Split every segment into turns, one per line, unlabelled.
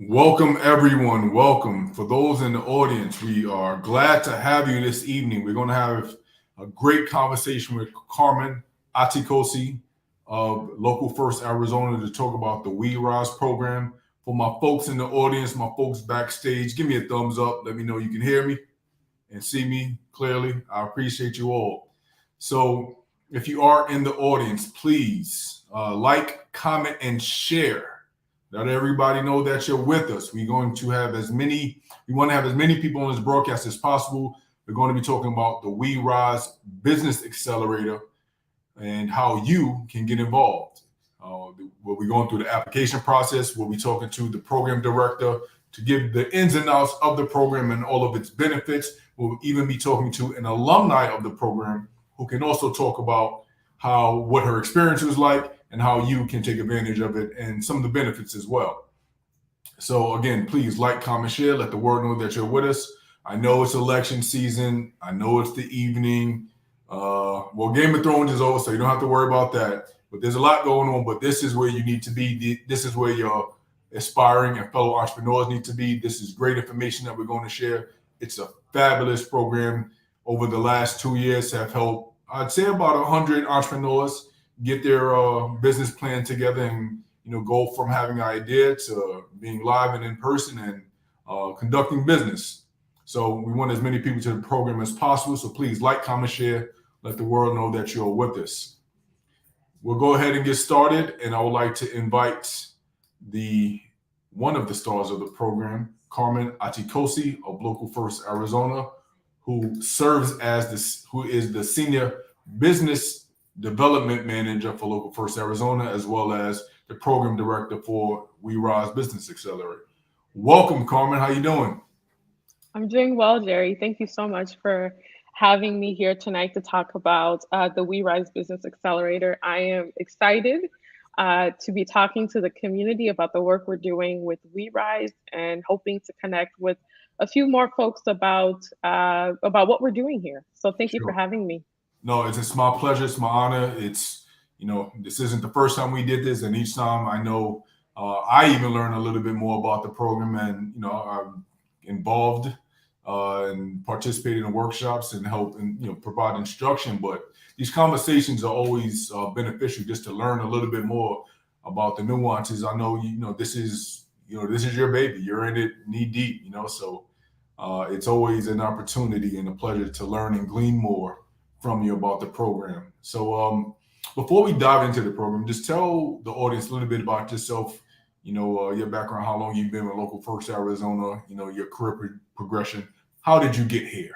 Welcome, everyone. Welcome. For those in the audience, we are glad to have you this evening. We're going to have a great conversation with Carmen Atikosi of Local First Arizona to talk about the We Rise program. For my folks in the audience, my folks backstage, give me a thumbs up. Let me know you can hear me and see me clearly. I appreciate you all. So, if you are in the audience, please like, comment, and share. Let everybody know that you're with us. We're going to have we want to have as many people on this broadcast as possible. We're going to be talking about the We Rise Business Accelerator and how you can get involved. We'll be going through the application process. We'll be talking to the program director to give the ins and outs of the program and all of its benefits. We'll even be talking to an alumni of the program who can also talk about what her experience was like and how you can take advantage of it and some of the benefits as well. So again, please like, comment, share. Let the world know that you're with us. I know it's election season. I know it's the evening. Well, Game of Thrones is over, so you don't have to worry about that. But there's a lot going on. But this is where you need to be. This is where your aspiring and fellow entrepreneurs need to be. This is great information that we're going to share. It's a fabulous program. Over the last 2 years, have helped, I'd say, about 100 entrepreneurs get their business plan together and go from having an idea to being live and in person and conducting business. So we want as many people to the program as possible. So please like, comment, share. Let the world know that you're with us. We'll go ahead and get started. And I would like to invite one of the stars of the program, Carmen Atikosi of Local First Arizona, who is the senior business development manager for Local First Arizona, as well as the program director for We Rise Business Accelerator. Welcome, Carmen. How you doing?
I'm doing well, Jerry. Thank you so much for having me here tonight to talk about the We Rise Business Accelerator. I am excited to be talking to the community about the work we're doing with We Rise and hoping to connect with a few more folks about what we're doing here. So thank you for
Sure.
having me.
No, it's my pleasure. It's my honor. This isn't the first time we did this, and each time I know I even learn a little bit more about the program, and I'm involved and participated in workshops and help and provide instruction. But these conversations are always beneficial just to learn a little bit more about the nuances. I know this is your baby. You're in it knee deep. So it's always an opportunity and a pleasure to learn and glean more from you about the program. So before we dive into the program, just tell the audience a little bit about yourself, your background, how long you've been with Local First Arizona, your career progression. How did you get here?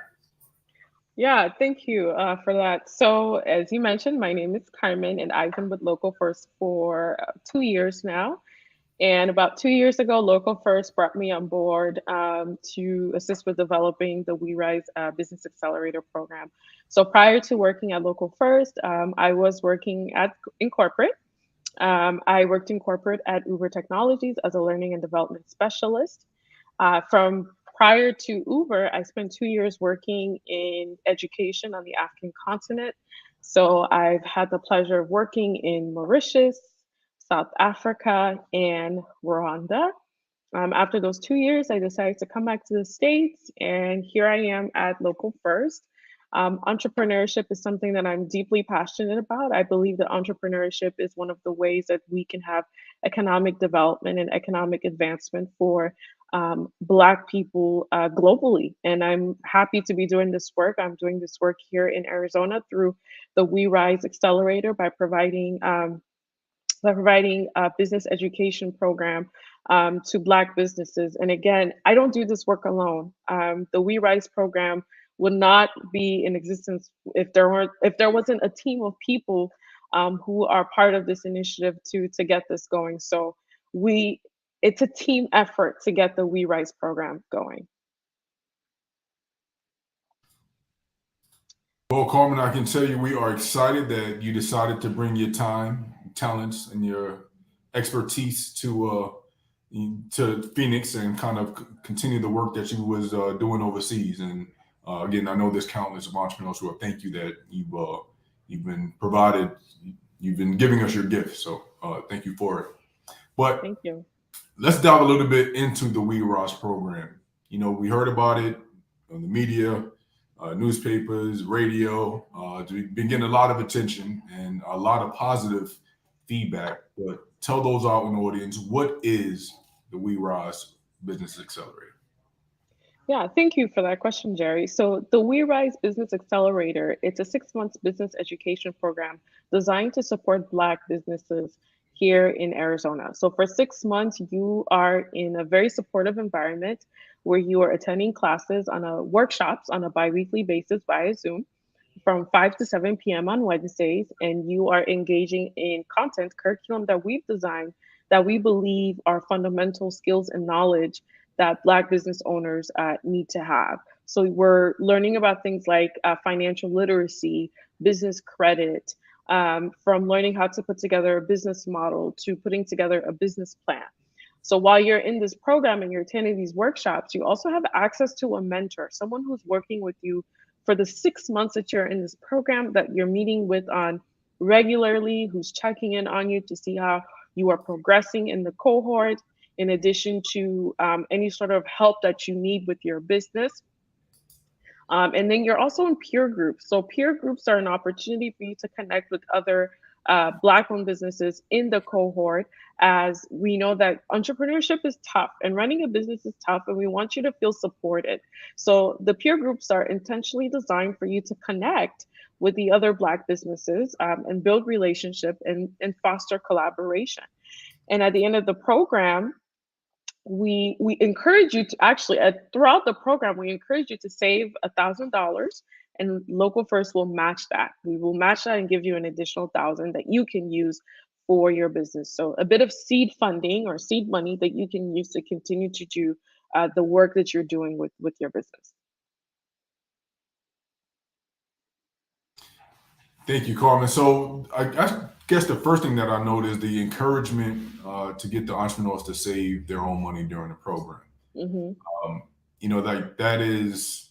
Yeah, thank you for that. So, as you mentioned, my name is Carmen, and I've been with Local First for 2 years now. And about 2 years ago, Local First brought me on board to assist with developing the We Rise Business Accelerator program. So prior to working at Local First, I was working in corporate. I worked in corporate at Uber Technologies as a learning and development specialist. From prior to Uber, I spent 2 years working in education on the African continent. So I've had the pleasure of working in Mauritius, South Africa, and Rwanda. After those 2 years, I decided to come back to the States, and here I am at Local First. Entrepreneurship is something that I'm deeply passionate about. I believe that entrepreneurship is one of the ways that we can have economic development and economic advancement for Black people globally. And I'm happy to be doing this work. I'm doing this work here in Arizona through the We Rise Accelerator by providing a business education program to Black businesses. And again, I don't do this work alone. The We Rise program would not be in existence if there wasn't a team of people who are part of this initiative to get this going. So we it's a team effort to get the We Rise program going.
Well, Carmen, I can tell you we are excited that you decided to bring your time, talents, and your expertise to Phoenix and kind of continue the work that you was doing overseas. And again, I know there's countless of entrepreneurs who thank you that you've been provided, you've been giving us your gift. So thank you for it. But
Thank you.
let's dive a little bit into the We Ross program. We heard about it on the media, newspapers, radio. We've been getting a lot of attention and a lot of positive feedback. But tell those out in the audience, what is the We Ross Business Accelerator?
Yeah, thank you for that question, Jerry. So the We Rise Business Accelerator, it's a 6 months business education program designed to support Black businesses here in Arizona. So for 6 months, you are in a very supportive environment where you are attending classes on a workshops on a biweekly basis via Zoom from 5 to 7 p.m. on Wednesdays, and you are engaging in content curriculum that we've designed that we believe are fundamental skills and knowledge that Black business owners need to have. So we're learning about things like financial literacy, business credit, from learning how to put together a business model to putting together a business plan. So while you're in this program and you're attending these workshops, you also have access to a mentor, someone who's working with you for the 6 months that you're in this program, that you're meeting with on regularly, who's checking in on you to see how you are progressing in the cohort, in addition to any sort of help that you need with your business. And then you're also in peer groups. So peer groups are an opportunity for you to connect with other Black-owned businesses in the cohort, as we know that entrepreneurship is tough and running a business is tough, and we want you to feel supported. So the peer groups are intentionally designed for you to connect with the other Black businesses, and build relationship and foster collaboration. And at the end of the program, we encourage you to actually, throughout the program, we encourage you to save $1,000, and Local First will match that. We will match that and give you an additional 1,000 that you can use for your business. So a bit of seed funding or seed money that you can use to continue to do the work that you're doing with your business.
Thank you, Carmen. So I guess the first thing that I noticed is the encouragement to get the entrepreneurs to save their own money during the program.
Hmm.
Um, that is,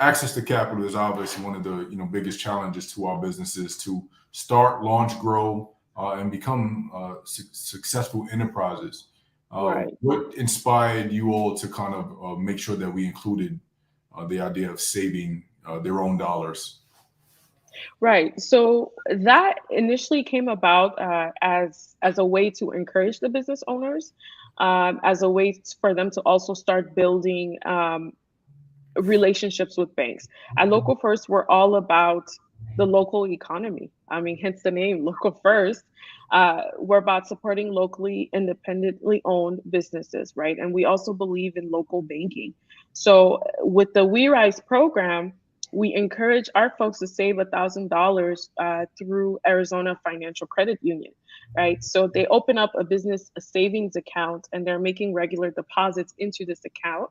access to capital is obviously one of the biggest challenges to our businesses to start, launch, grow, and become successful enterprises.
Right.
What inspired you all to kind of make sure that we included the idea of saving their own dollars?
Right. So that initially came about as a way to encourage the business owners, as a way for them to also start building relationships with banks. At Local First, we're all about the local economy. I mean, hence the name Local First. We're about supporting locally, independently owned businesses, right? And we also believe in local banking. So with the We Rise program, we encourage our folks to save $1,000 through Arizona Financial Credit Union, right? So they open up a business a savings account, and they're making regular deposits into this account.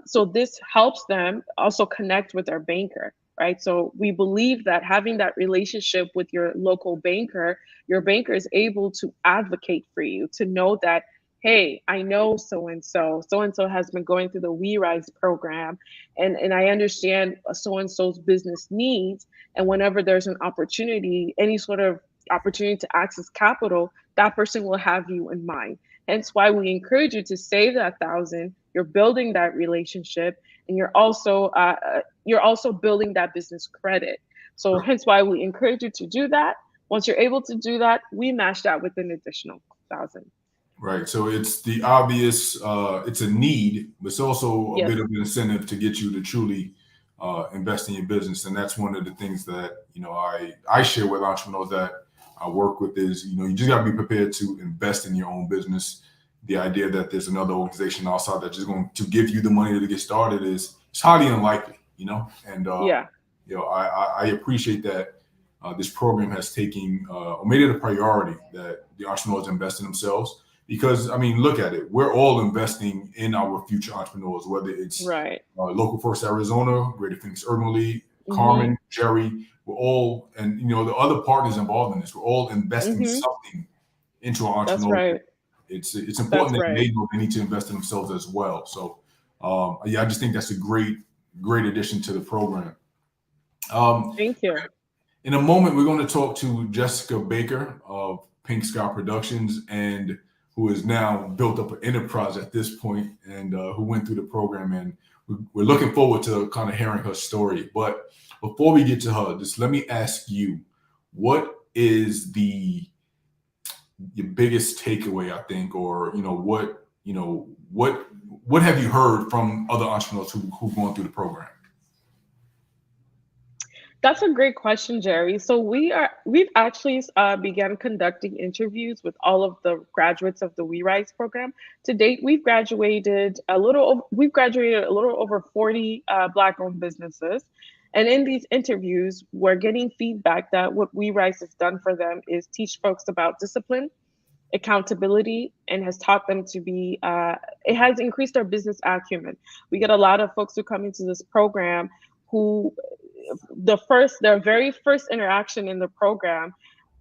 So this helps them also connect with their banker, right? So we believe that having that relationship with your local banker, your banker is able to advocate for you, to know that, hey, I know so and so has been going through the We Rise program, and I understand so and so's business needs. And whenever there's an opportunity, any sort of opportunity to access capital, that person will have you in mind. Hence why we encourage you to save that 1,000. You're building that relationship, and you're also building that business credit. So hence why we encourage you to do that. Once you're able to do that, we match that with an additional 1,000.
Right. So it's the obvious, it's a need, but it's also a
Yes.
bit of an incentive to get you to truly invest in your business. And that's one of the things that, I share with entrepreneurs that I work with is, you just got to be prepared to invest in your own business. The idea that there's another organization outside that's just going to give you the money to get started is it's highly unlikely, and,
Yeah.
I appreciate that this program has taken or made it a priority that the entrepreneurs invest in themselves. Because I mean, look at it. We're all investing in our future entrepreneurs, whether it's
Right.
Local First Arizona, Greater Phoenix Urban League,
Mhm.
Carmen, Jerry. We're all, and the other partners involved in this. We're all investing
Mhm.
something into our
That's
entrepreneurs.
right.
It's important
That's
that
right.
they know they need to invest in themselves as well. So, yeah, I just think that's a great addition to the program. Um,
Thank you.
in a moment, we're going to talk to Jessica Baker of Pink Sky Productions, and who has now built up an enterprise at this point, and who went through the program. And we're looking forward to kind of hearing her story. But before we get to her, just let me ask you, what is your biggest takeaway, I think, or what have you heard from other entrepreneurs who've gone through the program?
That's a great question, Jerry. So we've actually began conducting interviews with all of the graduates of the We Rise program. To date, we've graduated a little over 40 Black-owned businesses. And in these interviews, we're getting feedback that what We Rise has done for them is teach folks about discipline, accountability, and has taught them to be it has increased their business acumen. We get a lot of folks who come into this program who their very first interaction in the program,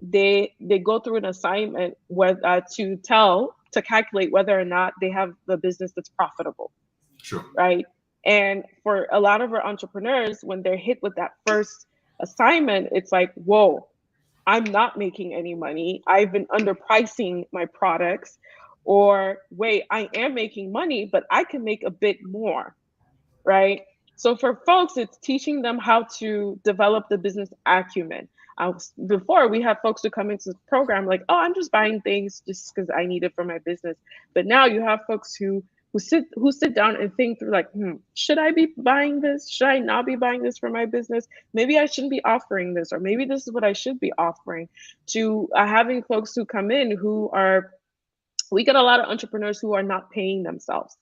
they go through an assignment to calculate whether or not they have the business that's profitable.
Sure.
Right. And for a lot of our entrepreneurs, when they're hit with that first assignment, it's like, whoa, I'm not making any money. I've been underpricing my products. Or wait, I am making money, but I can make a bit more. Right. So for folks, it's teaching them how to develop the business acumen. Before, we have folks who come into the program like, oh, I'm just buying things just because I need it for my business. But now you have folks who sit down and think through like, should I be buying this? Should I not be buying this for my business? Maybe I shouldn't be offering this, or maybe this is what I should be offering. To having folks who come in we get a lot of entrepreneurs who are not paying themselves.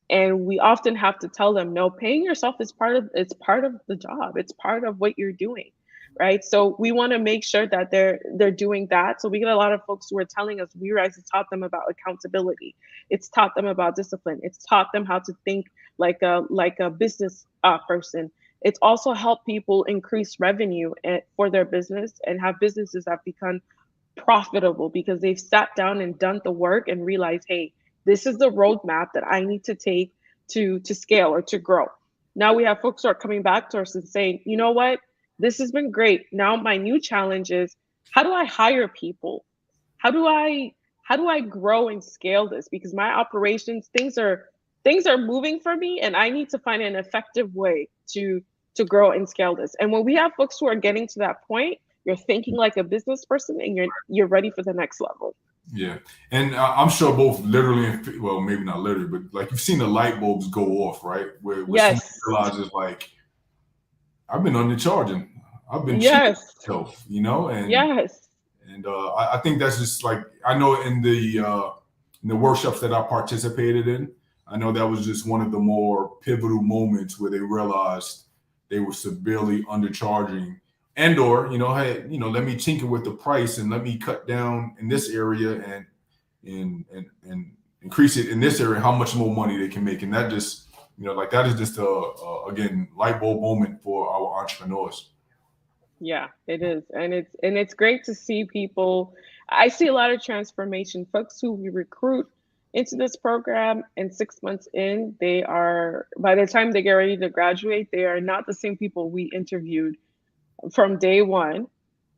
And we often have to tell them, no, paying yourself is part of the job. It's part of what you're doing. Right. So we want to make sure that they're doing that. So we get a lot of folks who are telling us We Rise has taught them about accountability. It's taught them about discipline. It's taught them how to think like a business person. It's also helped people increase revenue for their business and have businesses that become profitable because they've sat down and done the work and realized, hey, this is the roadmap that I need to take to scale or to grow. Now we have folks who are coming back to us and saying, you know what, this has been great. Now my new challenge is, how do I hire people? How do I grow and scale this? Because my operations, things are moving for me, and I need to find an effective way to grow and scale this. And when we have folks who are getting to that point, you're thinking like a business person, and you're ready for the next level.
Yeah, and I'm sure both literally and well, maybe not literally, but like you've seen the light bulbs go off, right? Where someone
Yes.
realizes like, I've been undercharging, I've been cheating
Yes.
myself, and
Yes.
I think that's just like, I know in the workshops that I participated in, I know that was just one of the more pivotal moments where they realized they were severely undercharging, and/or hey, let me tinker with the price and let me cut down in this area and increase it in this area. How much more money they can make, and that just like that is just again light bulb moment for our entrepreneurs.
Yeah, it is. And it's great to see people. I see a lot of transformation. Folks who we recruit into this program, and 6 months in, by the time they get ready to graduate, they are not the same people we interviewed from day one.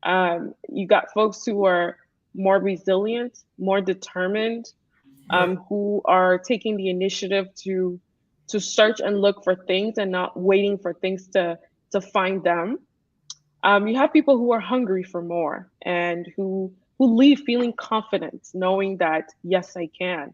You got folks who are more resilient, more determined,
Right.
who are taking the initiative to search and look for things and not waiting for things to find them. You have people who are hungry for more and who leave feeling confident, knowing that yes, I can.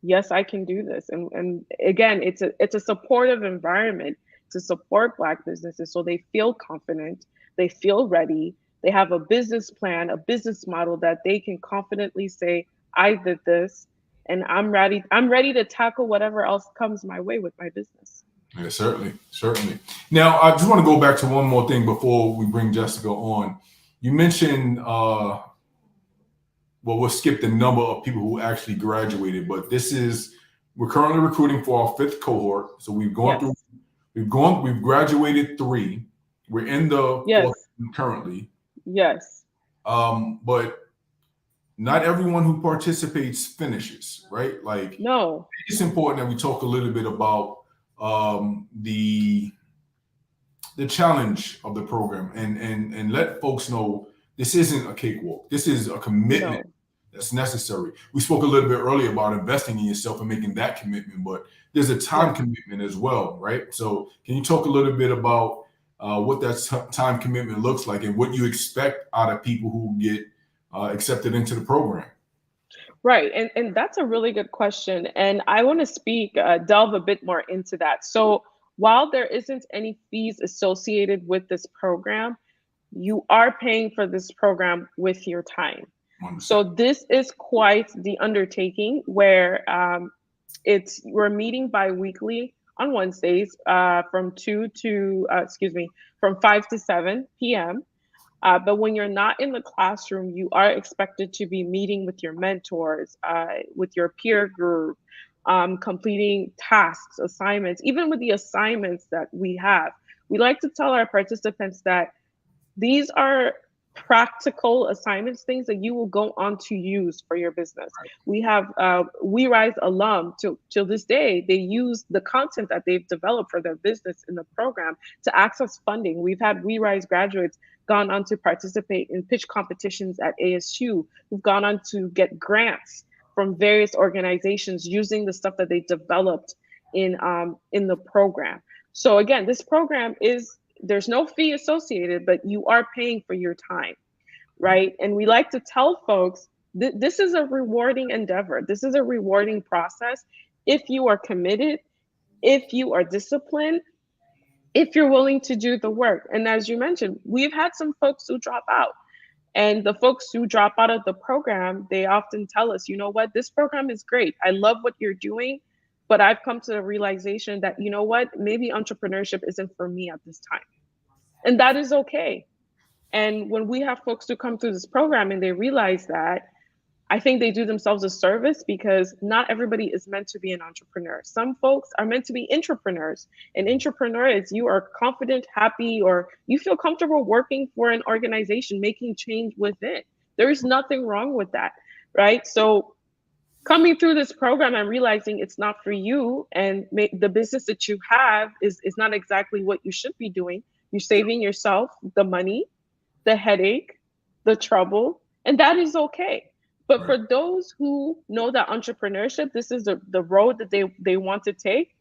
Yes, I can do this. And again, it's a supportive environment to support Black businesses so they feel confident, they feel ready, they have a business plan, a business model that they can confidently say, I did this and I'm ready to tackle whatever else comes my way with my business.
Yeah, certainly, certainly. Now, I just want to go back to one more thing before we bring Jessica on. You mentioned, well, we'll skip the number of people who actually graduated, but we're currently recruiting for our fifth cohort. So we've gone
Yes.
through, we've graduated 3. We're in the
Yes.
fourth currently,
Yes.
but not everyone who participates finishes, right? Like,
No.
it's important that we talk a little bit about the challenge of the program and let folks know this isn't a cakewalk. This is a commitment
No.
that's necessary. We spoke a little bit earlier about investing in yourself and making that commitment, but there's a time
Yes.
commitment as well, right? So can you talk a little bit about what that time commitment looks like and what you expect out of people who get accepted into the program?
Right. And that's a really good question. And I want to delve a bit more into that. So while there isn't any fees associated with this program, you are paying for this program with your time. So
Understand?
this is quite the undertaking where we're meeting bi-weekly on Wednesdays from 5 to 7 p.m. But when you're not in the classroom, you are expected to be meeting with your mentors, with your peer group, completing tasks, assignments. Even with the assignments that we have, we like to tell our participants that these are practical assignments, things that you will go on to use for your business. We have We Rise alum till this day, they use the content that they've developed for their business in the program to access funding. We've had We Rise graduates gone on to participate in pitch competitions at ASU, who've gone on to get grants from various organizations using the stuff that they developed in the program. So again, this program is there's no fee associated, but you are paying for your time, right? And we like to tell folks this is a rewarding endeavor. This is a rewarding process if you are committed, if you are disciplined, if you're willing to do the work. And as you mentioned, we've had some folks who drop out. And the folks who drop out of the program, they often tell us, you know what, this program is great. I love what you're doing, but I've come to the realization that, you know what, maybe entrepreneurship isn't for me at this time. And that is okay. And when we have folks who come through this program and they realize that, I think they do themselves a service because not everybody is meant to be an entrepreneur. Some folks are meant to be entrepreneurs. An entrepreneur is you are confident, happy, or you feel comfortable working for an organization, making change within. There is nothing wrong with that, right? So coming through this program and realizing it's not for you and the business that you have is not exactly what you should be doing. You're saving yourself the money, the headache, the trouble, and that is okay. But
Right.
for those who know that entrepreneurship, this is the road that they want to take,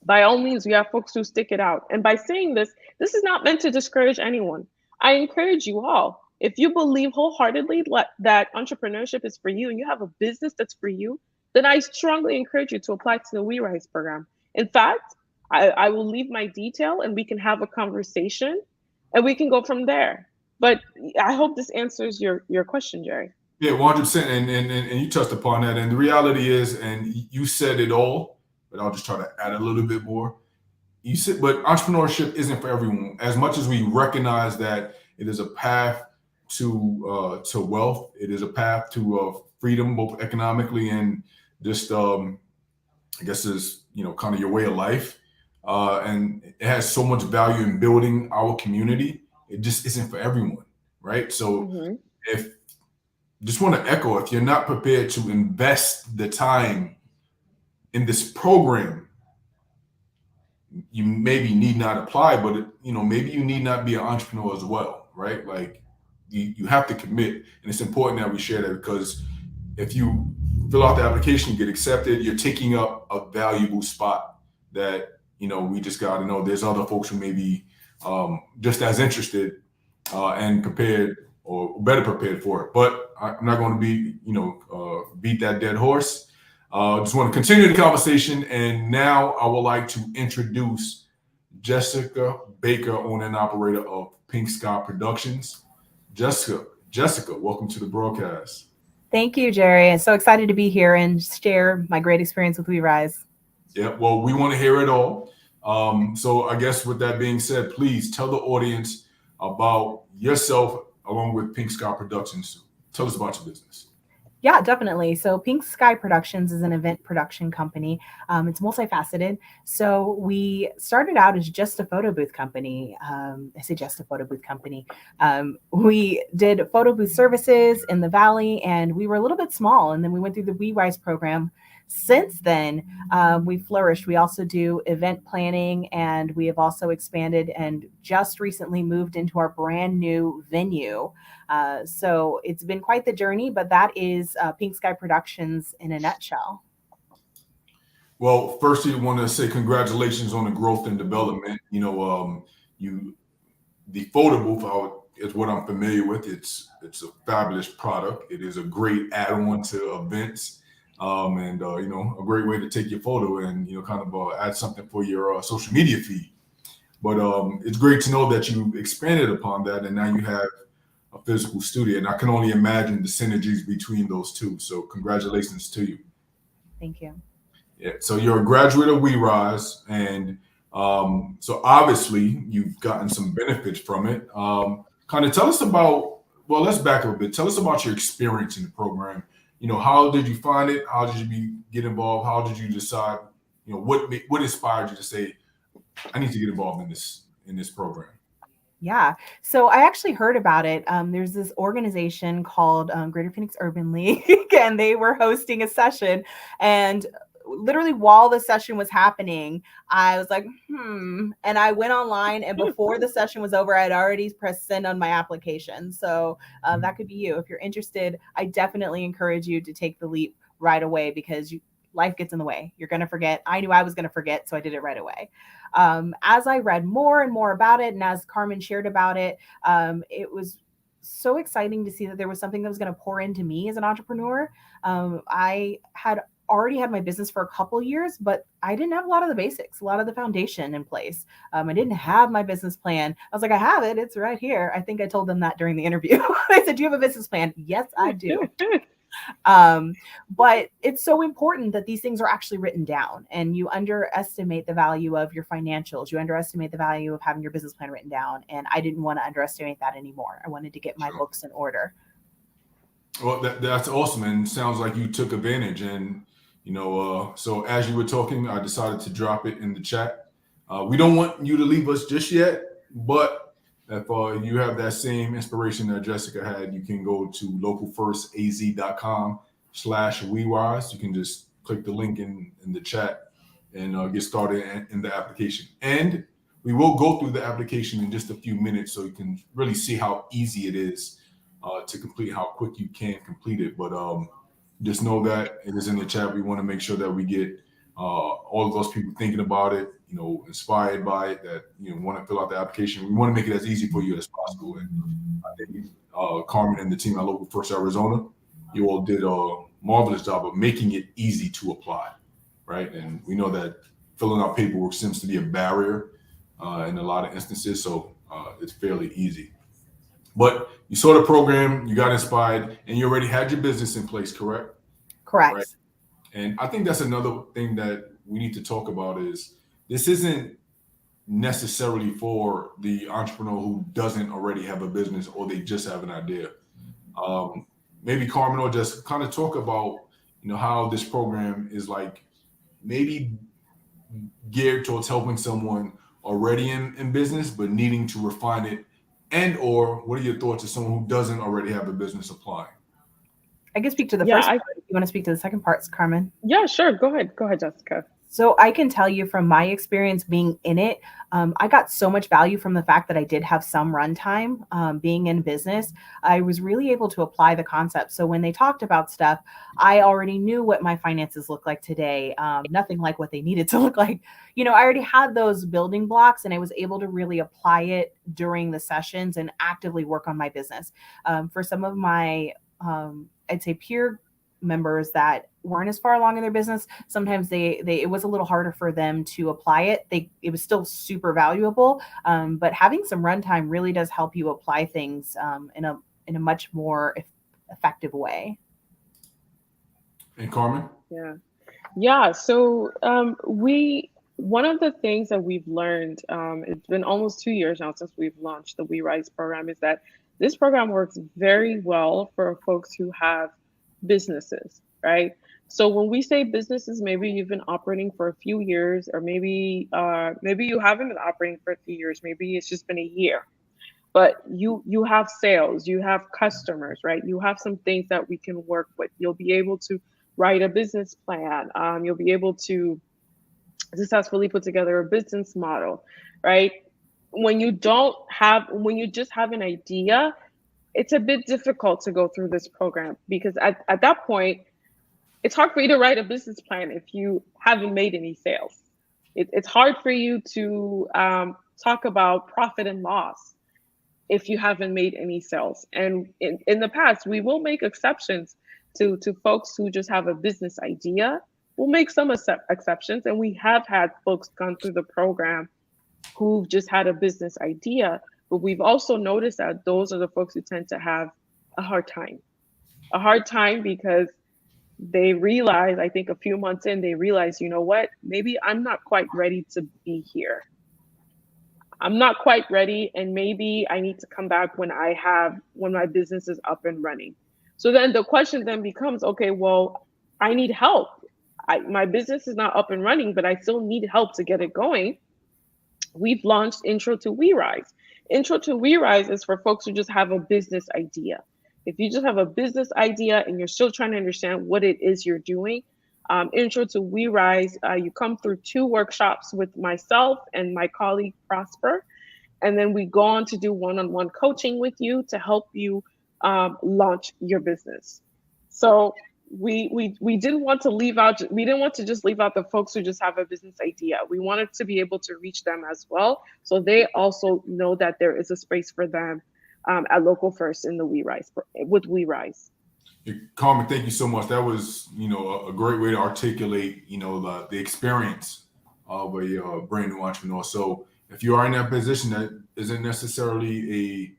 by all means, we have folks who stick it out. And by saying this is not meant to discourage anyone. I encourage you all, if you believe wholeheartedly that entrepreneurship is for you and you have a business that's for you, then I strongly encourage you to apply to the We Rise program. In fact, I will leave my detail and we can have a conversation and we can go from there. But I hope this answers your question, Jerry.
Yeah, 100%. And you touched upon that. And the reality is, and you said it all, but I'll just try to add a little bit more. You said, but entrepreneurship isn't for everyone. As much as we recognize that it is a path to wealth, it is a path to freedom, both economically and just I guess is kind of your way of life. And it has so much value in building our community. It just isn't for everyone, right? So
Hmm.
if just want to echo, if you're not prepared to invest the time in this program, you maybe need not apply, but maybe you need not be an entrepreneur as well, right? Like you have to commit, and it's important that we share that because if you fill out the application, you get accepted, you're taking up a valuable spot that we just got to know there's other folks who may be just as interested and prepared or better prepared for it. But I'm not going to beat that dead horse. Just want to continue the conversation, and now I would like to introduce Jessica Baker, owner and operator of Pink Sky Productions. Jessica, welcome to the broadcast.
Thank you, Jerry. I'm so excited to be here and share my great experience with We Rise.
Yeah, well, we want to hear it all. So I guess with that being said, please tell the audience about yourself along with Pink Sky Productions. Tell us about your business.
Yeah, definitely. So Pink Sky Productions is an event production company. It's multifaceted. So we started out as just a photo booth company. I say just a photo booth company. We did photo booth services in the Valley, and we were a little bit small. And then we went through the We Rise program Since then, we flourished. We also do event planning, and we have also expanded and just recently moved into our brand new venue. So it's been quite the journey, but that is Pink Sky Productions in a nutshell.
Well, firstly, I want to say congratulations on the growth and development. You the photo booth is what I'm familiar with. It's a fabulous product. It is a great add-on to events, and a great way to take your photo and kind of add something for your social media feed. But it's great to know that you expanded upon that, and now you have a physical studio. And I can only imagine the synergies between those two. So congratulations to you.
Thank you.
Yeah. So you're a graduate of WeRise, and so obviously you've gotten some benefits from it. Kind of tell us about. Well, let's back up a bit. Tell us about your experience in the program. How did you find it? How did you get involved? How did you decide? What inspired you to say, I need to get involved in this program?
Yeah. So I actually heard about it. There's this organization called Greater Phoenix Urban League, and they were hosting a session. And literally while the session was happening, I was like, and I went online, and before the session was over, I'd already pressed send on my application. So that could be you. If you're interested, I definitely encourage you to take the leap right away, because life gets in the way. You're going to forget. I knew I was going to forget, so I did it right away. As I read more and more about it, and as Carmen shared about it, it was so exciting to see that there was something that was going to pour into me as an entrepreneur. I had already had my business for a couple years, but I didn't have a lot of the basics, a lot of the foundation in place. I didn't have my business plan. I was like, I have it. It's right here. I think I told them that during the interview. I said, do you have a business plan? Yes, I do. But it's so important that these things are actually written down, and you underestimate the value of your financials. You underestimate the value of having your business plan written down. And I didn't want to underestimate that anymore. I wanted to get my books in order.
Well, that's awesome. And sounds like you took advantage. And, so as you were talking, I decided to drop it in the chat. We don't want you to leave us just yet, but if you have that same inspiration that Jessica had, you can go to localfirstaz.com/WeWise. You can just click the link in the chat and get started in the application. And we will go through the application in just a few minutes so you can really see how easy it is to complete, how quick you can complete it. But just know that it is in the chat. We want to make sure that we get all of those people thinking about it, inspired by it, that want to fill out the application. We want to make it as easy for you as possible. And I think Carmen and the team at Local First Arizona, you all did a marvelous job of making it easy to apply, right? And we know that filling out paperwork seems to be a barrier in a lot of instances, so it's fairly easy. But you saw the program, you got inspired, and you already had your business in place, correct?
Correct.
Right. And I think that's another thing that we need to talk about is this isn't necessarily for the entrepreneur who doesn't already have a business or they just have an idea. Maybe Carmen will just kind of talk about, how this program is like maybe geared towards helping someone already in business, but needing to refine it. And or what are your thoughts as someone who doesn't already have a business applying?
I can speak to the first part. You want to speak to the second parts, Carmen?
Yeah, sure. Go ahead, Jessica.
So I can tell you from my experience being in it, I got so much value from the fact that I did have some runtime being in business. I was really able to apply the concept. So when they talked about stuff, I already knew what my finances look like today. Nothing like what they needed to look like. I already had those building blocks, and I was able to really apply it during the sessions and actively work on my business. For some of my I'd say peer members that weren't as far along in their business, sometimes it was a little harder for them to apply it. It was still super valuable, but having some runtime really does help you apply things in a much more effective way.
And Carmen?
Yeah. So one of the things that we've learned, it's been almost 2 years now since we've launched the WeRise program, is that this program works very well for folks who have businesses, right? So when we say businesses, maybe you've been operating for a few years, or maybe you haven't been operating for a few years. Maybe it's just been a year, but you have sales, you have customers, right? You have some things that we can work with. You'll be able to write a business plan. You'll be able to successfully put together a business model, right? When you just have an idea, it's a bit difficult to go through this program because at that point, it's hard for you to write a business plan if you haven't made any sales. It's hard for you to talk about profit and loss if you haven't made any sales. And in the past, we will make exceptions to folks who just have a business idea. We'll make some exceptions, and we have had folks gone through the program who've just had a business idea. But we've also noticed that those are the folks who tend to have a hard time. A hard time because they realize, I think a few months in, they realize, you know what, maybe I'm not quite ready to be here. I'm not quite ready, and maybe I need to come back when my business is up and running. So then the question then becomes, okay, well, I need help. My business is not up and running, but I still need help to get it going. We've launched Intro to WeRise. Intro to WeRise is for folks who just have a business idea. If you just have a business idea and you're still trying to understand what it is you're doing, Intro to WeRise, you come through 2 workshops with myself and my colleague Prosper, and then we go on to do one-on-one coaching with you to help you launch your business. So we didn't want to just leave out the folks who just have a business idea. We wanted to be able to reach them as well, so they also know that there is a space for them at Local First in the with WeRise.
Carmen, thank you so much. That was, a great way to articulate, the experience of a brand new entrepreneur. So if you are in that position, that isn't necessarily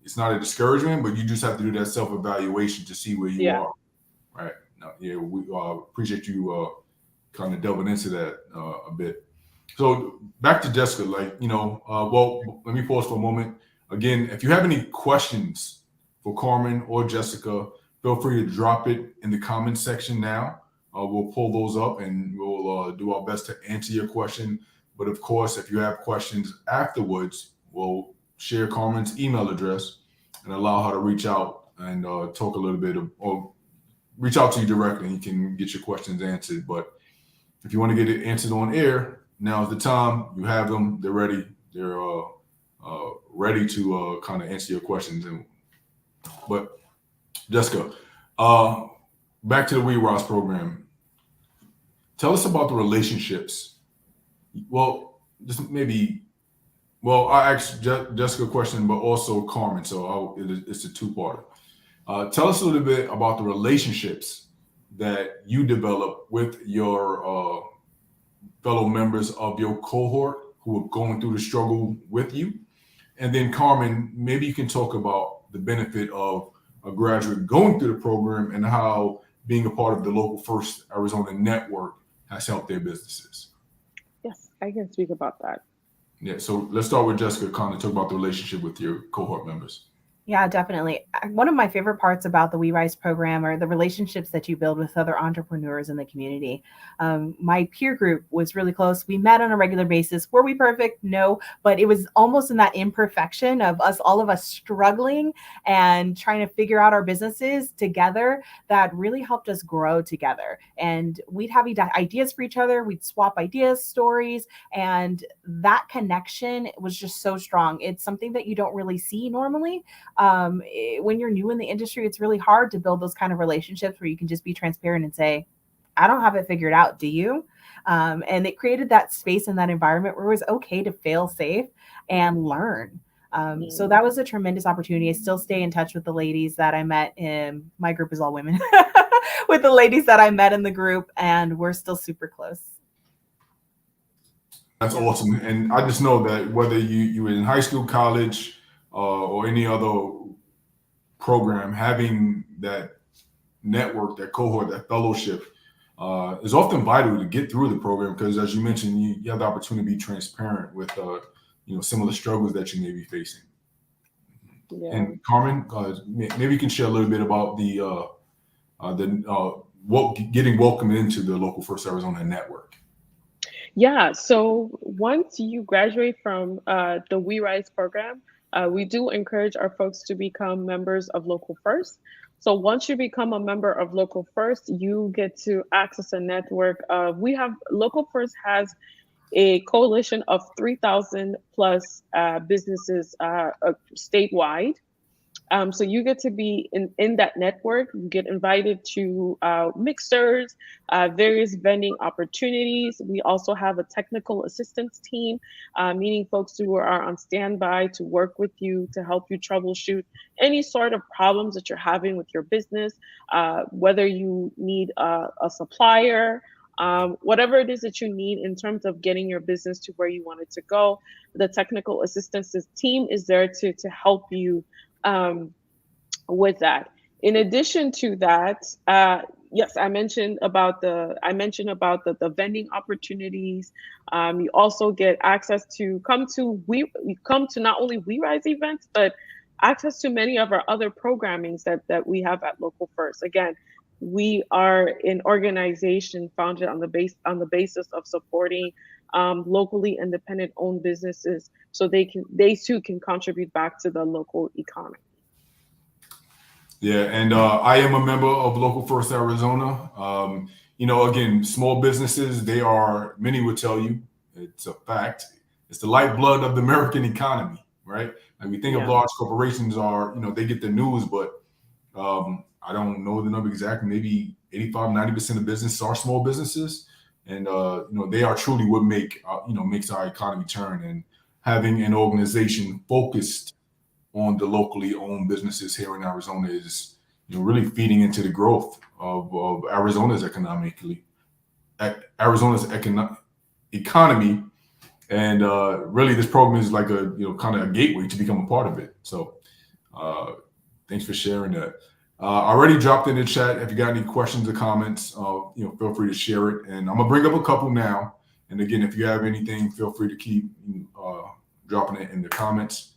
it's not a discouragement, but you just have to do that self-evaluation to see where you are. Right. Now, we appreciate you kind of delving into that a bit. So back to Jessica, well, let me pause for a moment. Again, if you have any questions for Carmen or Jessica, feel free to drop it in the comments section now. We'll pull those up and we'll do our best to answer your question. But of course, if you have questions afterwards, we'll share Carmen's email address and allow her to reach out and talk a little bit or reach out to you directly and you can get your questions answered. But if you want to get it answered on air, now's the time. You have them. They're ready. They're ready to kind of answer your questions. But Jessica, back to the WeRise program. Tell us about the relationships. Well, I asked Jessica a question, but also Carmen. So it's a 2-parter. Tell us a little bit about the relationships that you develop with your fellow members of your cohort who are going through the struggle with you. And then Carmen, maybe you can talk about the benefit of a graduate going through the program and how being a part of the Local First Arizona network has helped their businesses.
Yes, I can speak about that.
Yeah, so let's start with Jessica, kind of talk about the relationship with your cohort members.
Yeah, definitely. One of my favorite parts about the WeRise program are the relationships that you build with other entrepreneurs in the community. My peer group was really close. We met on a regular basis. Were we perfect? No, but it was almost in that imperfection of all of us struggling and trying to figure out our businesses together that really helped us grow together. And we'd have ideas for each other. We'd swap ideas, stories, and that connection was just so strong. It's something that you don't really see normally. When you're new in the industry, it's really hard to build those kind of relationships where you can just be transparent and say, I don't have it figured out. Do you? And it created that space and that environment where it was okay to fail safe and learn. So that was a tremendous opportunity. I still stay in touch with the ladies that I met in my group is all women with the ladies that I met in the group, and we're still super close.
That's awesome. And I just know that whether you were in high school, college, or any other program, having that network, that cohort, that fellowship is often vital to get through the program because, as you mentioned, you have the opportunity to be transparent with some of the struggles that you may be facing. Yeah. And Carmen, maybe you can share a little bit about getting welcomed into the Local First Arizona network.
Yeah, so once you graduate from the WeRise program, We do encourage our folks to become members of Local First. So once you become a member of Local First, you get to access a network of, we have, Local First has a coalition of 3,000 plus businesses statewide. So you get to be in that network. You get invited to mixers, various vending opportunities. We also have a technical assistance team, meaning folks who are on standby to work with you to help you troubleshoot any sort of problems that you're having with your business, whether you need a supplier, whatever it is that you need in terms of getting your business to where you want it to go. The technical assistance team is there to help you with that. In addition to that, yes, I mentioned about the vending opportunities. You also get access to come to not only We Rise events, but access to many of our other programmings that we have at Local First. Again, we are an organization founded on the basis of supporting locally independent owned businesses, so they too can contribute back to the local economy.
Yeah, and I am a member of Local First Arizona. Again, small businesses, many would tell you, it's a fact, it's the lifeblood of the American economy, right? Like we think of large corporations they get the news, but I don't know the number exactly, maybe 85-90% of businesses are small businesses. And, they are truly what makes our economy turn. And having an organization focused on the locally owned businesses here in Arizona is really feeding into the growth of Arizona's economy, and really this program is like a kind of a gateway to become a part of it. So thanks for sharing that. I already dropped in the chat. If you got any questions or comments, feel free to share it. And I'm gonna bring up a couple now. And again, if you have anything, feel free to keep dropping it in the comments.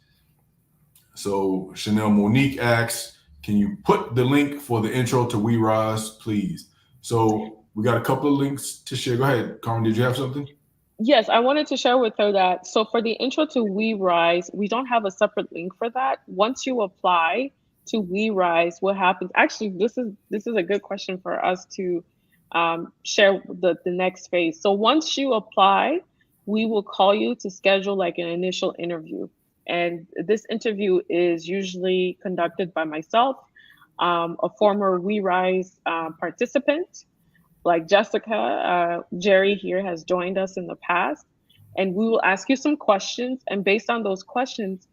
So Chanel Monique asks, can you put the link for the intro to We Rise, please? So we got a couple of links to share. Go ahead, Carmen, did you have something?
Yes, I wanted to share with her that. So for the intro to We Rise, we don't have a separate link for that. Once you apply to We Rise, what happens? Actually, this is a good question for us to share the next phase. So once you apply, we will call you to schedule like an initial interview. And this interview is usually conducted by myself, a former We Rise participant, like Jessica. Jerry here has joined us in the past, and we will ask you some questions. And based on those questions,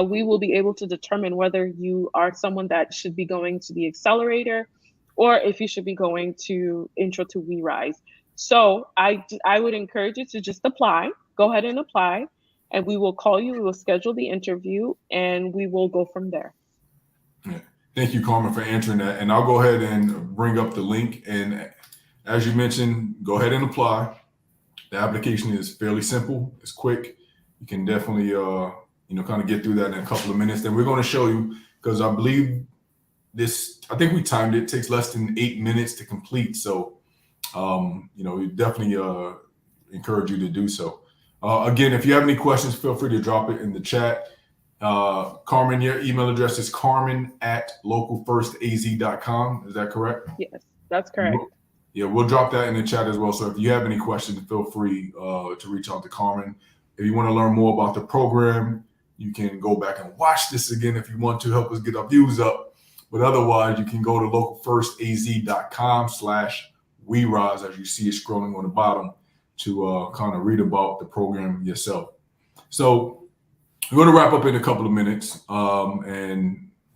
we will be able to determine whether you are someone that should be going to the accelerator or if you should be going to intro to We Rise. So I would encourage you to just apply. Go ahead and apply. And we will call you, we will schedule the interview, and we will go from there.
Yeah. Thank you, Carmen, for answering that. And I'll go ahead and bring up the link. And as you mentioned, go ahead and apply. The application is fairly simple. It's quick. You can definitely, kind of get through that in a couple of minutes. Then we're going to show you, because I believe I think we timed it. It takes less than 8 minutes to complete. So, we definitely encourage you to do so. Again, if you have any questions, feel free to drop it in the chat. Carmen, your email address is carmen@localfirstaz.com. Is that correct?
Yes, that's correct.
We'll drop that in the chat as well. So if you have any questions, feel free to reach out to Carmen. If you want to learn more about the program, you can go back and watch this again if you want to help us get our views up. But otherwise, you can go to localfirstaz.com/WeRise, as you see it scrolling on the bottom, to kind of read about the program yourself. So we're going to wrap up in a couple of minutes. We're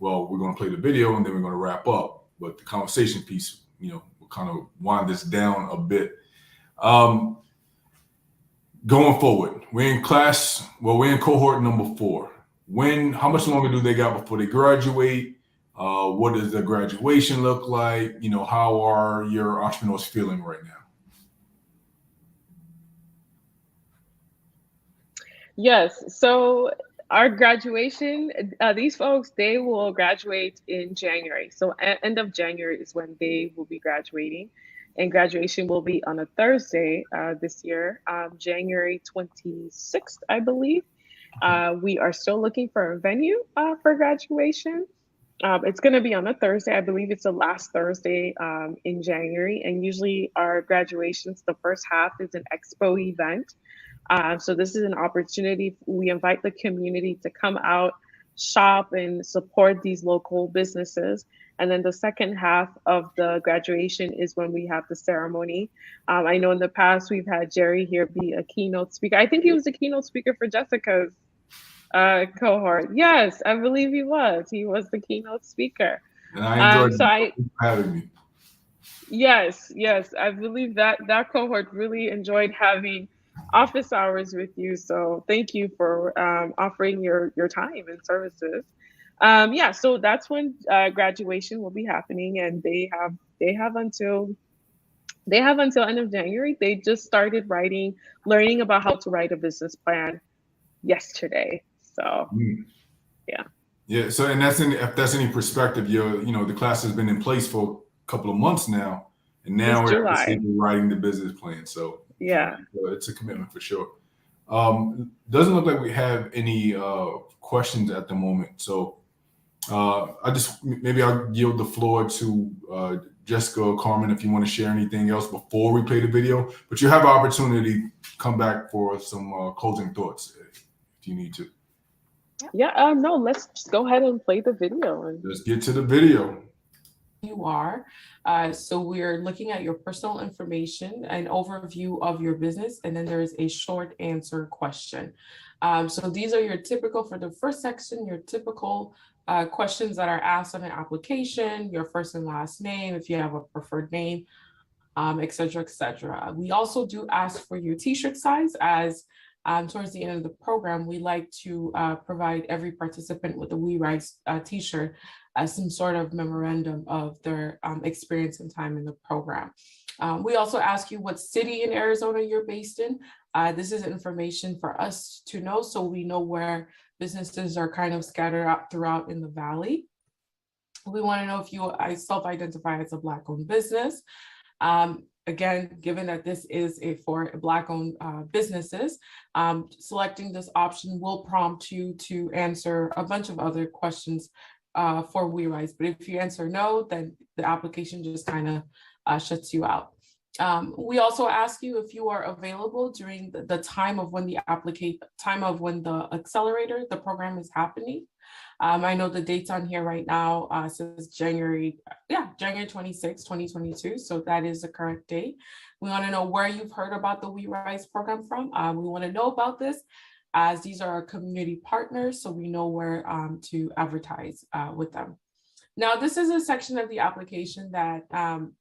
going to play the video and then we're going to wrap up. But the conversation piece, we'll kind of wind this down a bit. Going forward, we're in cohort number 4. How much longer do they got before they graduate? What does the graduation look like? How are your entrepreneurs feeling right now?
Yes. So our graduation, these folks, they will graduate in January. So end of January is when they will be graduating. And graduation will be on a Thursday this year, January 26th, I believe. We are still looking for a venue for graduation. It's going to be on a Thursday. I believe it's the last Thursday in January. And usually our graduations, the first half is an expo event. So this is an opportunity. We invite the community to come out, shop, and support these local businesses. And then the second half of the graduation is when we have the ceremony. I know in the past we've had Jerry here be a keynote speaker. I think he was the keynote speaker for Jessica's cohort. Yes, I believe he was. He was the keynote speaker.
And I enjoyed
So
having me.
yes, I believe that that cohort really enjoyed having office hours with you. So thank you for offering your time and services. Yeah, so that's when graduation will be happening, and they have until end of January. They just started learning about how to write a business plan yesterday. So yeah.
Yeah. So, and if that's any perspective, the class has been in place for a couple of months now, and now
Since
we're at the
July.
stage of writing the business plan. So
Yeah.
it's a commitment for sure. Doesn't look like we have any questions at the moment. So maybe I'll yield the floor to Jessica or Carmen if you want to share anything else before we play the video. But you have an opportunity to come back for some closing thoughts if you need to.
Yeah, no, let's just go ahead and play the video.
Let's get to the video.
You are. So we're looking at your personal information, an overview of your business, and then there is a short answer question. So these are your typical, for the first section, your typical questions that are asked on an application, your first and last name, if you have a preferred name, et cetera, et cetera. We also do ask for your t-shirt size, as towards the end of the program, we like to provide every participant with a We Rise t-shirt as some sort of memorandum of their experience and time in the program. We also ask you what city in Arizona you're based in. This is information for us to know, so we know where businesses are kind of scattered out throughout in the Valley. We want to know if you self-identify as a Black-owned business. Again, given that this is for Black-owned businesses, selecting this option will prompt you to answer a bunch of other questions for We Rise. But if you answer no, then the application just kind of shuts you out. We also ask you if you are available during the time of when the accelerator, the program is happening. I know the dates on here right now says January 26, 2022. So that is the correct date. We want to know where you've heard about the We Rise program from. We want to know about this, as these are our community partners, so we know where to advertise with them. Now, this is a section of the application that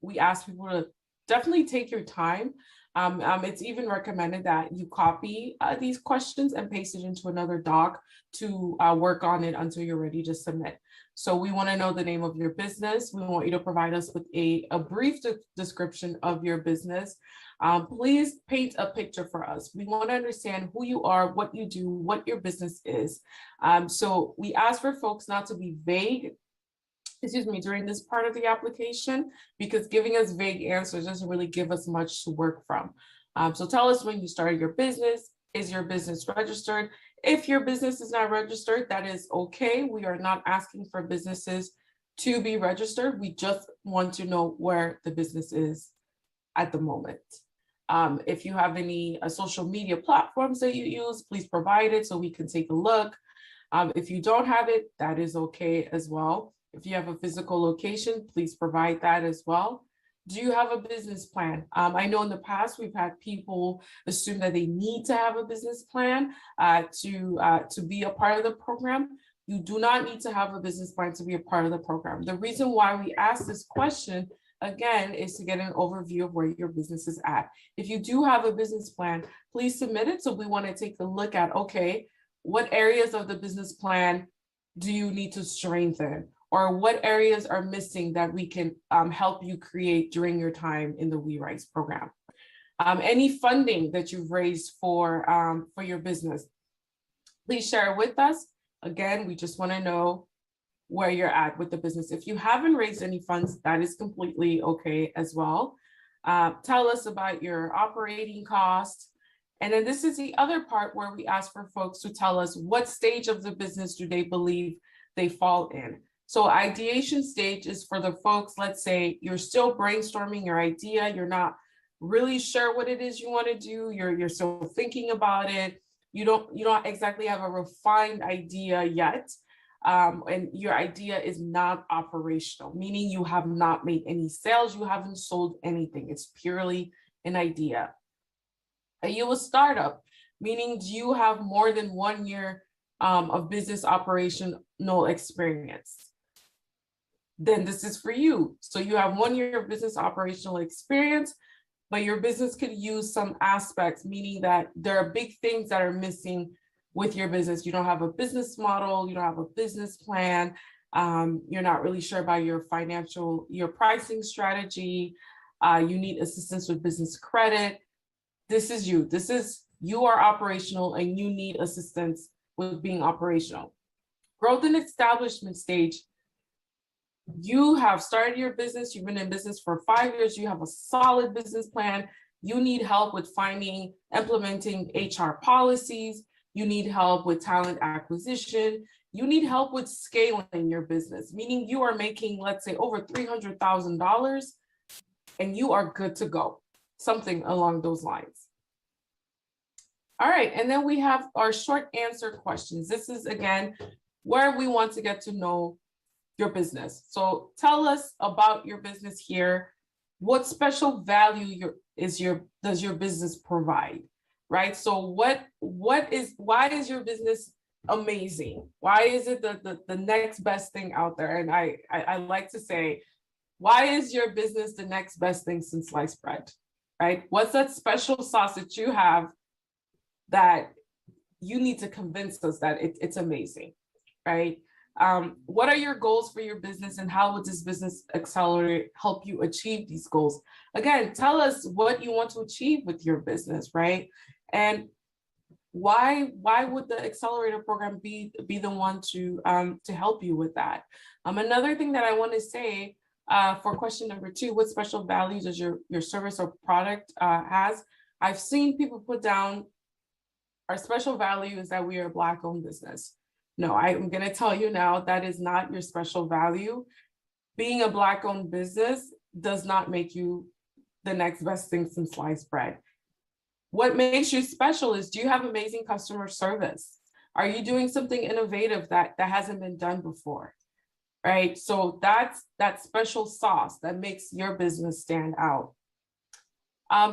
we ask people to definitely take your time. It's even recommended that you copy these questions and paste it into another doc to work on it until you're ready to submit. So we want to know the name of your business. We want you to provide us with a brief description of your business. Please paint a picture for us. We want to understand who you are, what you do, what your business is. So we ask for folks not to be vague, during this part of the application, because giving us vague answers doesn't really give us much to work from. So tell us when you started your business. Is your business registered? If your business is not registered, that is okay. We are not asking for businesses to be registered. We just want to know where the business is at the moment. If you have any social media platforms that you use, please provide it so we can take a look. If you don't have it, that is okay as well. If you have a physical location, please provide that as well. Do you have a business plan? I know in the past we've had people assume that they need to have a business plan to be a part of the program. You do not need to have a business plan to be a part of the program. The reason why we ask this question, again, is to get an overview of where your business is at. If you do have a business plan, please submit it. So we want to take a look at, okay, what areas of the business plan do you need to strengthen? Or what areas are missing that we can help you create during your time in the We Rise program? Any funding that you've raised for your business, please share it with us. Again, we just want to know where you're at with the business. If you haven't raised any funds, that is completely okay as well. Tell us about your operating costs. And then this is the other part where we ask for folks to tell us what stage of the business do they believe they fall in. So ideation stage is for the folks, let's say you're still brainstorming your idea, you're not really sure what it is you want to do, you're still thinking about it, you don't exactly have a refined idea yet, and your idea is not operational, meaning you have not made any sales, you haven't sold anything, it's purely an idea. Are you a startup, meaning do you have more than 1 year of business operational experience? Then this is for you. So you have 1 year of business operational experience, but your business could use some aspects, meaning that there are big things that are missing with your business. You don't have a business model, you don't have a business plan, you're not really sure about your pricing strategy, you need assistance with business credit. This is you. You are operational and you need assistance with being operational. Growth and establishment stage, you have started your business, you've been in business for 5 years, you have a solid business plan, you need help with implementing HR policies, you need help with talent acquisition, you need help with scaling your business, meaning you are making, let's say, over $300,000 and you are good to go, something along those lines. All right, and then we have our short answer questions. This is, again, where we want to get to know your business. So tell us about your business here. What special value does your business provide, right? So why is your business amazing? Why is it the next best thing out there? And I like to say, why is your business the next best thing since sliced bread, right? What's that special sauce that you have that you need to convince us that it's amazing, right? What are your goals for your business and how would this business accelerator help you achieve these goals? Again, tell us what you want to achieve with your business, right? And why would the accelerator program be the one to help you with that? Another thing that I want to say for question number 2, what special value does your service or product has? I've seen people put down our special value is that we are a Black-owned business. No, I'm going to tell you now that is not your special value. Being a Black-owned business does not make you the next best thing since sliced bread. What makes you special is, do you have amazing customer service? Are you doing something innovative that hasn't been done before? Right? So that's that special sauce that makes your business stand out.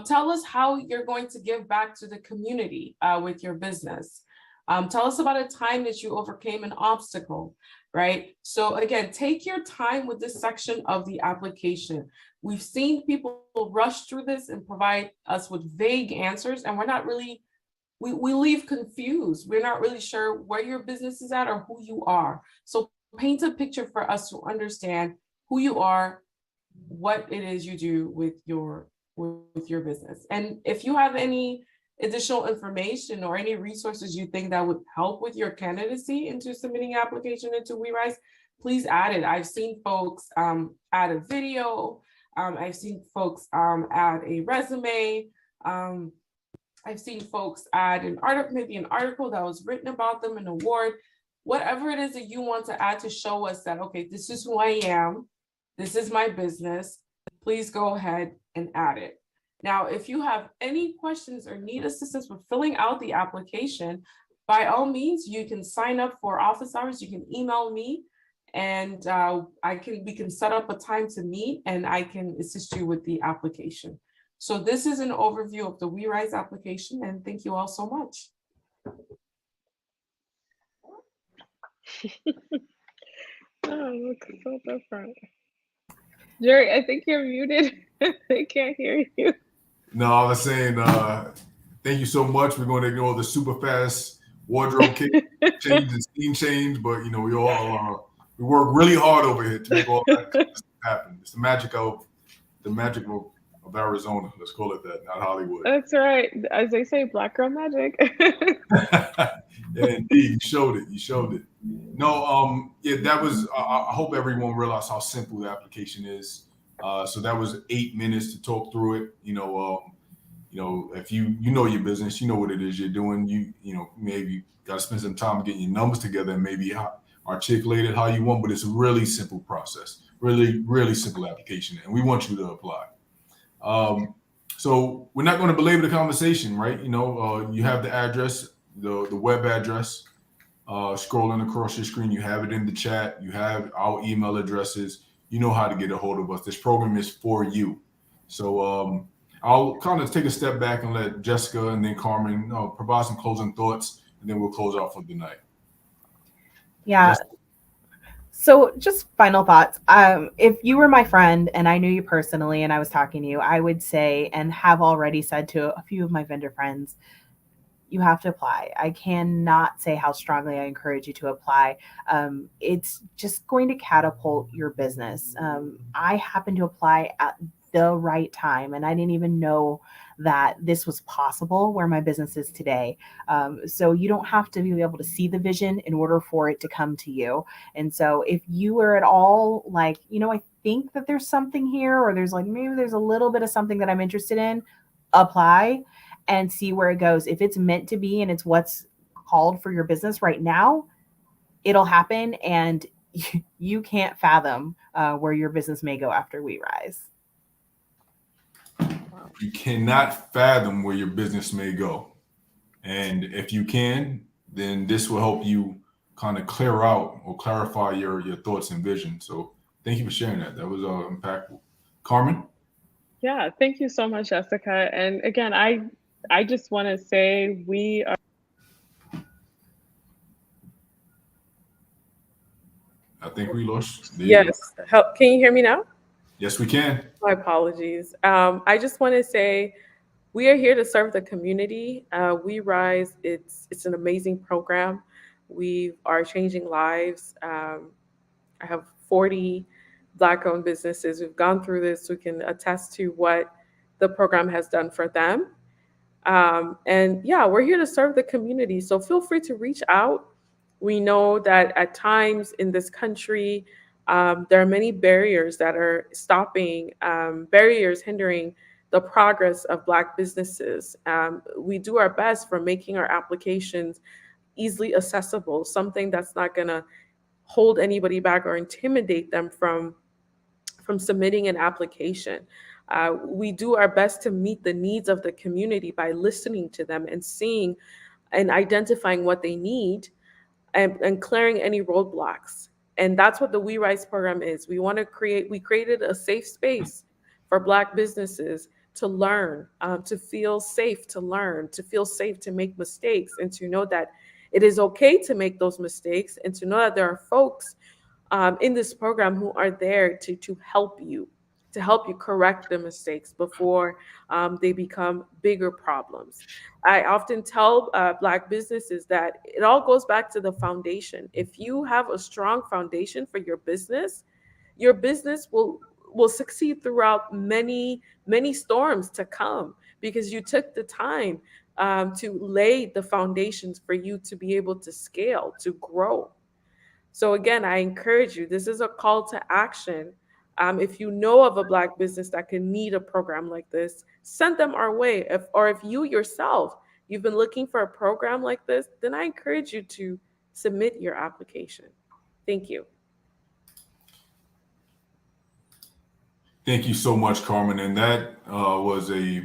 Tell us how you're going to give back to the community with your business. Tell us about a time that you overcame an obstacle, right? So again, take your time with this section of the application. We've seen people rush through this and provide us with vague answers, and we're not really, we leave confused. We're not really sure where your business is at or who you are. So paint a picture for us to understand who you are, what it is you do with your business. And if you have any additional information or any resources you think that would help with your candidacy into submitting application into WeRise, please add it. I've seen folks add a video. I've seen folks add a resume. I've seen folks add an article, maybe an article that was written about them, an award, whatever it is that you want to add to show us that, okay, this is who I am. This is my business. Please go ahead and add it. Now, if you have any questions or need assistance with filling out the application, by all means, you can sign up for office hours. You can email me and we can set up a time to meet and I can assist you with the application. So this is an overview of the WeRise application, and thank you all so much.
Oh, looks so different. Jerry, I think you're muted. They can't hear you.
No, I was saying, thank you so much. We're going to ignore the super fast wardrobe change and scene change, but we all we work really hard over here to make all that happen. It's the magic of Arizona. Let's call it that, not Hollywood.
That's right. As they say, Black girl magic.
Yeah, indeed, you showed it. You showed it. No, yeah, that was. I hope everyone realized how simple the application is. So that was 8 minutes to talk through it. if you know your business, you know what it is you're doing. Maybe got to spend some time getting your numbers together and maybe articulate it how you want. But it's a really simple process, really, really simple application, and we want you to apply. So we're not going to belabor the conversation, right? You have the address, the web address. Scrolling across your screen, you have it in the chat. You have our email addresses. You know how to get a hold of us. This program is for you. So I'll kind of take a step back and let Jessica and then Carmen provide some closing thoughts, and then we'll close out for the night.
Yeah.
Jessica?
So just final thoughts. If you were my friend and I knew you personally and I was talking to you, I would say, and have already said to a few of my vendor friends, you have to apply. I cannot say how strongly I encourage you to apply. It's just going to catapult your business. I happened to apply at the right time, and I didn't even know that this was possible where my business is today. So you don't have to be able to see the vision in order for it to come to you. And so if you are at all like, I think that there's something here, or maybe there's a little bit of something that I'm interested in, apply and see where it goes. If it's meant to be and it's what's called for your business right now, it'll happen. And you can't fathom where your business may go after We Rise.
You cannot fathom where your business may go. And if you can, then this will help you kind of clear out or clarify your thoughts and vision. So thank you for sharing that. That was impactful. Carmen?
Yeah, thank you so much, Jessica. And again, I just want to say we are.
I think we lost.
Yes. Can you hear me now?
Yes, we can.
My apologies. I just want to say we are here to serve the community. We Rise, it's an amazing program. We are changing lives. I have 40 Black-owned businesses who've gone through this who can attest to what the program has done for them. And yeah, we're here to serve the community. So feel free to reach out. We know that at times in this country, there are many barriers that are stopping, barriers hindering the progress of Black businesses. We do our best for making our applications easily accessible, something that's not going to hold anybody back or intimidate them from submitting an application. We do our best to meet the needs of the community by listening to them and seeing and identifying what they need and clearing any roadblocks. And that's what the We Rise program is. We created a safe space for Black businesses to learn, to feel safe to learn, to feel safe to make mistakes, and to know that it is okay to make those mistakes, and to know that there are folks in this program who are there to help you correct the mistakes before they become bigger problems. I often tell Black businesses that it all goes back to the foundation. If you have a strong foundation for your business will succeed throughout many storms to come, because you took the time to lay the foundations for you to be able to scale, to grow. So again, I encourage you, this is a call to action. If you know of a Black business that can need a program like this, send them our way. If you yourself, you've been looking for a program like this, then I encourage you to submit your application. Thank you.
Thank you so much, Carmen. And that was a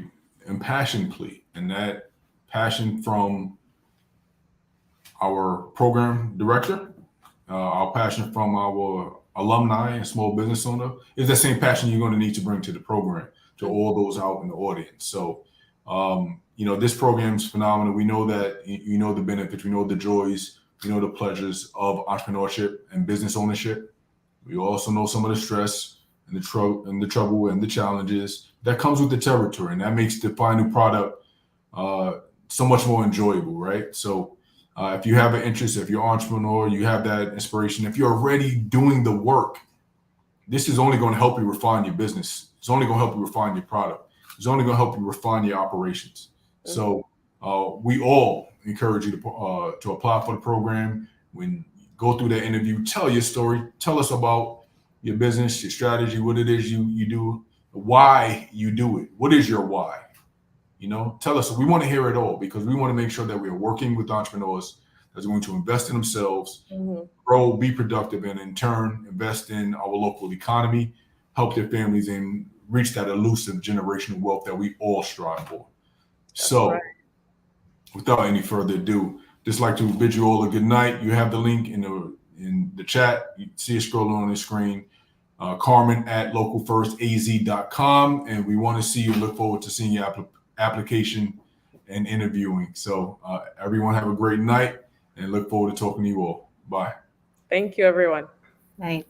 impassioned plea, and that passion from our program director, our passion from our alumni and small business owner is the same passion you're going to need to bring to the program, to all those out in the audience. So, this program is phenomenal. We know that you know the benefits, we know the joys, we know the pleasures of entrepreneurship and business ownership. We also know some of the stress and the trouble and the challenges that comes with the territory, and that makes the final product so much more enjoyable, right? So if you have an interest, if you're an entrepreneur, you have that inspiration, if you're already doing the work, this is only going to help you refine your business. It's only going to help you refine your product. It's only going to help you refine your operations. So we all encourage you to apply for the program. When you go through that interview, tell your story. Tell us about your business, your strategy, what it is you do, why you do it. What is your why? Tell us. We want to hear it all because we want to make sure that we are working with entrepreneurs that's going to invest in themselves, grow, be productive, and in turn invest in our local economy, help their families, and reach that elusive generational wealth that we all strive for. So, without any further ado, just like to bid you all a good night. You have the link in the chat. You see it scrolling on the screen. Carmen at localfirstaz.com, and we want to see you. Look forward to seeing your application and interviewing. So, everyone have a great night, and look forward to talking to you all. Bye.
Thank you, everyone.
Night.